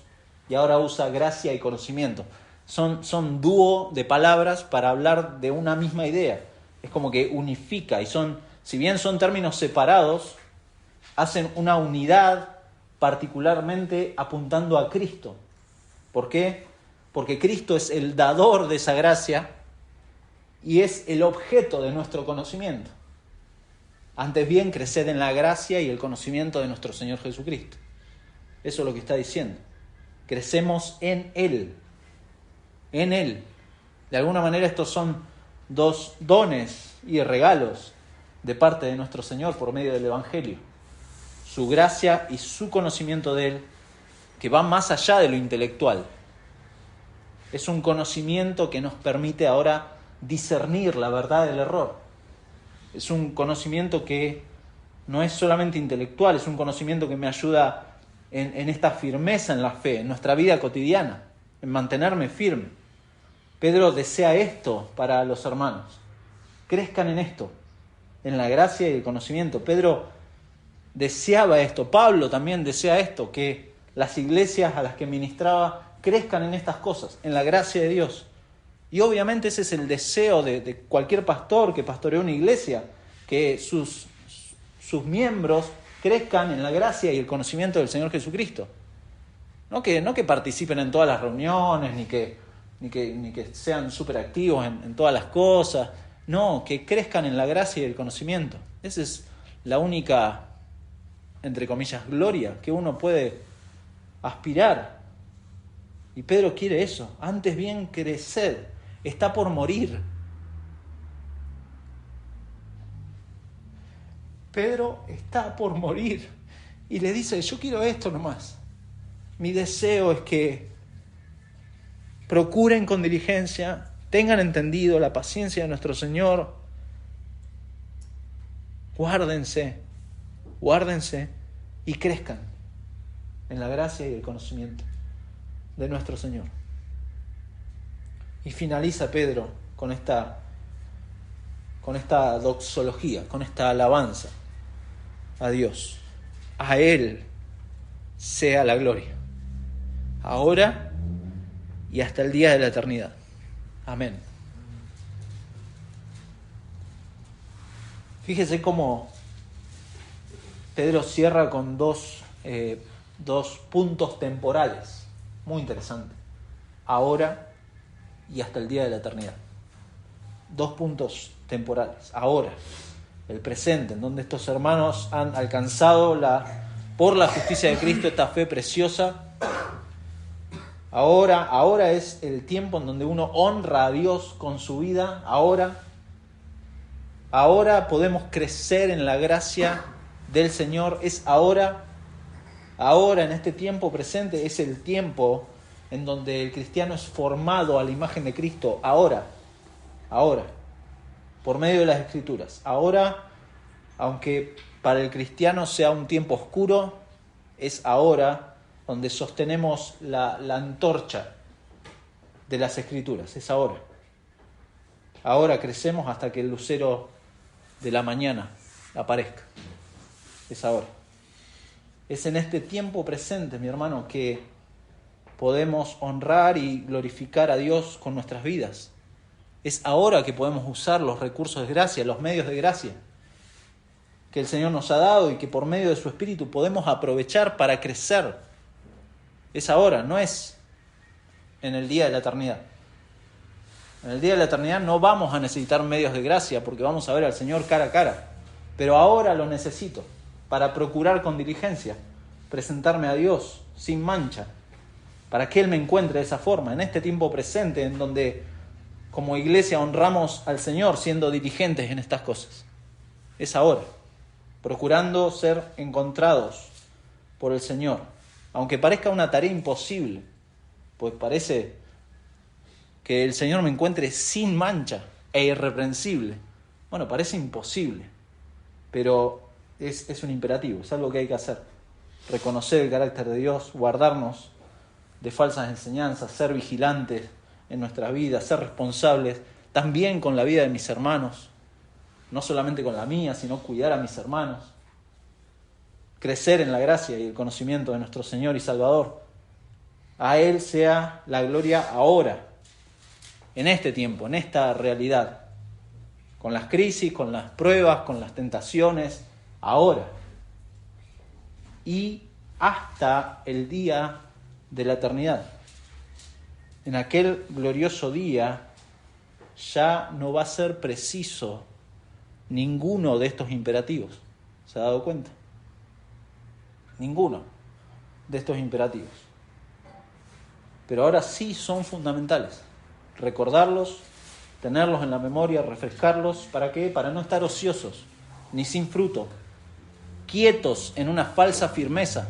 y ahora usa gracia y conocimiento. Son dúo de palabras para hablar de una misma idea. Es como que unifica, y si bien son términos separados, hacen una unidad particularmente apuntando a Cristo. ¿Por qué? Porque Cristo es el dador de esa gracia y es el objeto de nuestro conocimiento. Antes bien, creced en la gracia y el conocimiento de nuestro Señor Jesucristo. Eso es lo que está diciendo. Crecemos en Él. En Él. De alguna manera estos son dos dones y regalos de parte de nuestro Señor por medio del Evangelio. Su gracia y su conocimiento de Él, que va más allá de lo intelectual. Es un conocimiento que nos permite ahora discernir la verdad del error. Es un conocimiento que no es solamente intelectual, es un conocimiento que me ayuda en esta firmeza en la fe, en nuestra vida cotidiana, en mantenerme firme. Pedro desea esto para los hermanos. Crezcan en esto, en la gracia y el conocimiento. Pedro deseaba esto, Pablo también desea esto, que las iglesias a las que ministraba crezcan en estas cosas, en la gracia de Dios. Y obviamente ese es el deseo de cualquier pastor que pastorea una iglesia, que sus miembros crezcan en la gracia y el conocimiento del Señor Jesucristo. No que participen en todas las reuniones, ni que sean súper activos en todas las cosas. No, que crezcan en la gracia y el conocimiento. Esa es la única, entre comillas, gloria que uno puede aspirar. Y Pedro quiere eso. Antes bien creced. Está por morir. Pedro está por morir. Y le dice, yo quiero esto nomás. Mi deseo es que procuren con diligencia, tengan entendido la paciencia de nuestro Señor. Guárdense y crezcan en la gracia y el conocimiento de nuestro Señor. Y finaliza Pedro con esta doxología, con esta alabanza a Dios. A Él sea la gloria, ahora y hasta el día de la eternidad. Amén. Fíjese cómo Pedro cierra con dos puntos temporales. Muy interesante. Ahora y hasta el día de la eternidad. 2 puntos temporales. Ahora, el presente, en donde estos hermanos han alcanzado por la justicia de Cristo esta fe preciosa. Ahora es el tiempo en donde uno honra a Dios con su vida. Ahora podemos crecer en la gracia del Señor. Es ahora en este tiempo presente, es el tiempo en donde el cristiano es formado a la imagen de Cristo. Ahora, por medio de las Escrituras. Ahora, aunque para el cristiano sea un tiempo oscuro, es ahora donde sostenemos la antorcha de las Escrituras. Es ahora. Ahora crecemos hasta que el lucero de la mañana aparezca. Es ahora. Es en este tiempo presente, mi hermano, que podemos honrar y glorificar a Dios con nuestras vidas. Es ahora que podemos usar los recursos de gracia, los medios de gracia. que el Señor nos ha dado y que por medio de su Espíritu podemos aprovechar para crecer. Es ahora, no es en el día de la eternidad. En el día de la eternidad no vamos a necesitar medios de gracia porque vamos a ver al Señor cara a cara. Pero ahora lo necesito para procurar con diligencia presentarme a Dios sin mancha, para que Él me encuentre de esa forma, en este tiempo presente en donde como iglesia honramos al Señor siendo diligentes en estas cosas. Es ahora, procurando ser encontrados por el Señor, aunque parezca una tarea imposible, pues parece que el Señor me encuentre sin mancha e irreprensible. Bueno, parece imposible, pero es un imperativo, es algo que hay que hacer. Reconocer el carácter de Dios, guardarnos de falsas enseñanzas, ser vigilantes en nuestra vida, ser responsables también con la vida de mis hermanos, no solamente con la mía, sino cuidar a mis hermanos, crecer en la gracia y el conocimiento de nuestro Señor y Salvador. A Él sea la gloria ahora, en este tiempo, en esta realidad, con las crisis, con las pruebas, con las tentaciones, ahora y hasta el día de la eternidad. En aquel glorioso día ya no va a ser preciso ninguno de estos imperativos. ¿Se ha dado cuenta? Ninguno de estos imperativos. Pero ahora sí son fundamentales. Recordarlos, tenerlos en la memoria, refrescarlos. ¿Para qué? Para no estar ociosos, ni sin fruto, quietos en una falsa firmeza,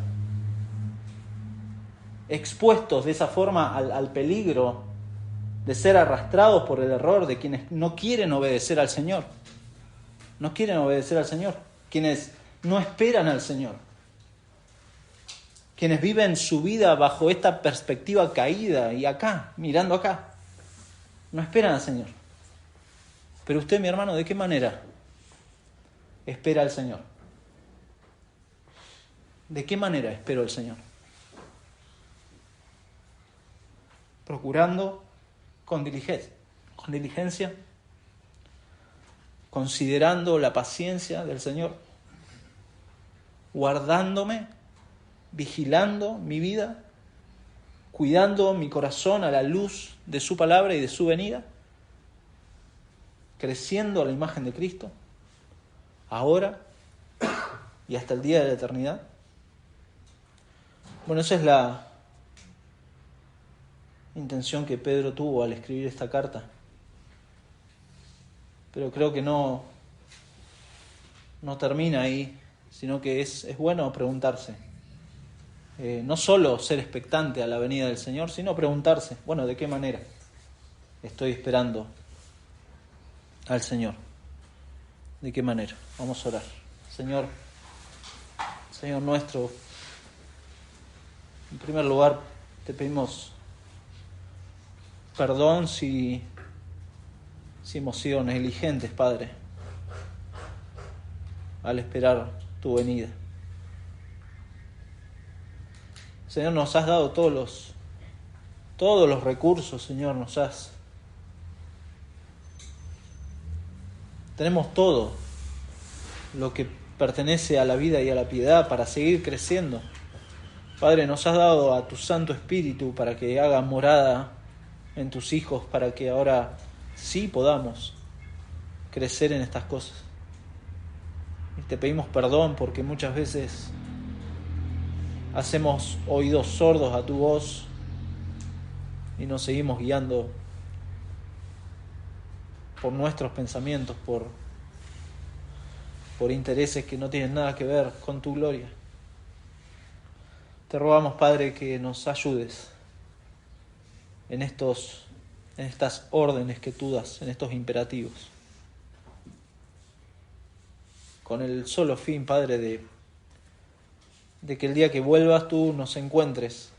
expuestos de esa forma al peligro de ser arrastrados por el error de quienes no quieren obedecer al Señor. No quieren obedecer al Señor. Quienes no esperan al Señor. Quienes viven su vida bajo esta perspectiva caída y acá, mirando acá. No esperan al Señor. Pero usted, mi hermano, ¿de qué manera espera al Señor? ¿De qué manera espero al Señor? Procurando con diligencia, considerando la paciencia del Señor, guardándome, vigilando mi vida, cuidando mi corazón a la luz de su palabra y de su venida, creciendo a la imagen de Cristo, ahora y hasta el día de la eternidad. Bueno, esa es la intención que Pedro tuvo al escribir esta carta. Pero creo que no termina ahí, sino que es bueno preguntarse. No solo ser expectante a la venida del Señor, sino preguntarse, bueno, ¿de qué manera estoy esperando al Señor? ¿De qué manera? Vamos a orar. Señor nuestro, en primer lugar te pedimos perdón si hemos sido negligentes, Padre, al esperar tu venida. Señor, nos has dado todos los recursos, Señor, tenemos todo lo que pertenece a la vida y a la piedad para seguir creciendo. Padre, nos has dado a tu Santo Espíritu para que haga morada en tus hijos, para que ahora sí podamos crecer en estas cosas. Y te pedimos perdón porque muchas veces hacemos oídos sordos a tu voz y nos seguimos guiando por nuestros pensamientos, por intereses que no tienen nada que ver con tu gloria. Te rogamos, Padre, que nos ayudes en estas órdenes que tú das, en estos imperativos, con el solo fin, Padre, de que el día que vuelvas tú nos encuentres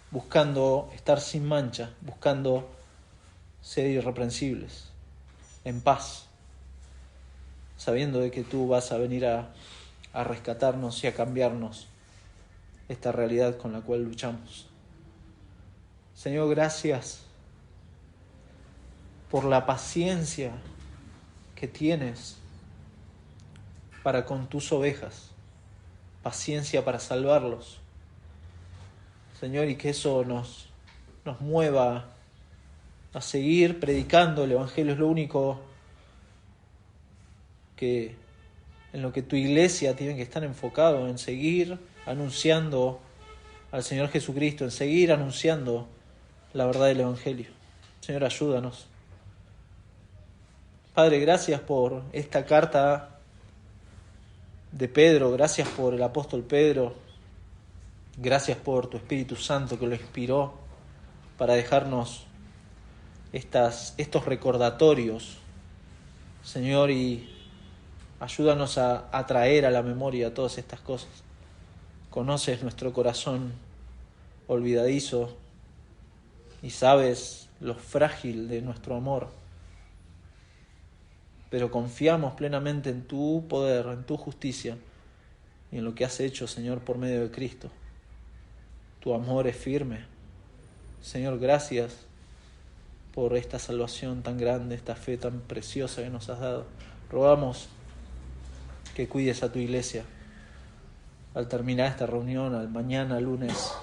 buscando estar sin mancha, buscando ser irreprensibles, en paz, sabiendo de que tú vas a venir a rescatarnos y a cambiarnos esta realidad con la cual luchamos. Señor, gracias por la paciencia que tienes para con tus ovejas, paciencia para salvarlos. Señor, y que eso nos mueva a seguir predicando. El Evangelio es lo único que en lo que tu iglesia tiene que estar enfocado, en seguir anunciando al Señor Jesucristo, en seguir anunciando la verdad del Evangelio. Señor, ayúdanos. Padre, gracias por esta carta de Pedro, gracias por el apóstol Pedro, gracias por tu Espíritu Santo que lo inspiró para dejarnos estos recordatorios, Señor, y ayúdanos a traer a la memoria todas estas cosas. Conoces nuestro corazón olvidadizo y sabes lo frágil de nuestro amor, pero confiamos plenamente en tu poder, en tu justicia y en lo que has hecho, Señor, por medio de Cristo. Tu amor es firme. Señor, gracias por esta salvación tan grande, esta fe tan preciosa que nos has dado. Rogamos que cuides a tu iglesia al terminar esta reunión, al mañana, lunes,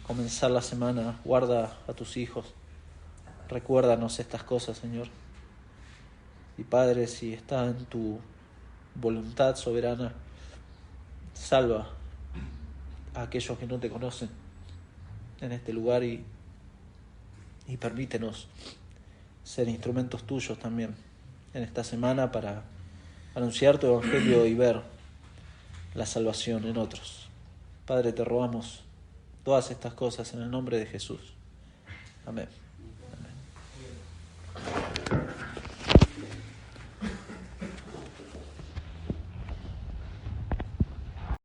comenzar la semana. Guarda a tus hijos. Recuérdanos estas cosas, Señor. Y Padre, si está en tu voluntad soberana, salva a aquellos que no te conocen en este lugar y permítenos ser instrumentos tuyos también en esta semana para anunciar tu Evangelio y ver la salvación en otros. Padre, te rogamos todas estas cosas en el nombre de Jesús. Amén.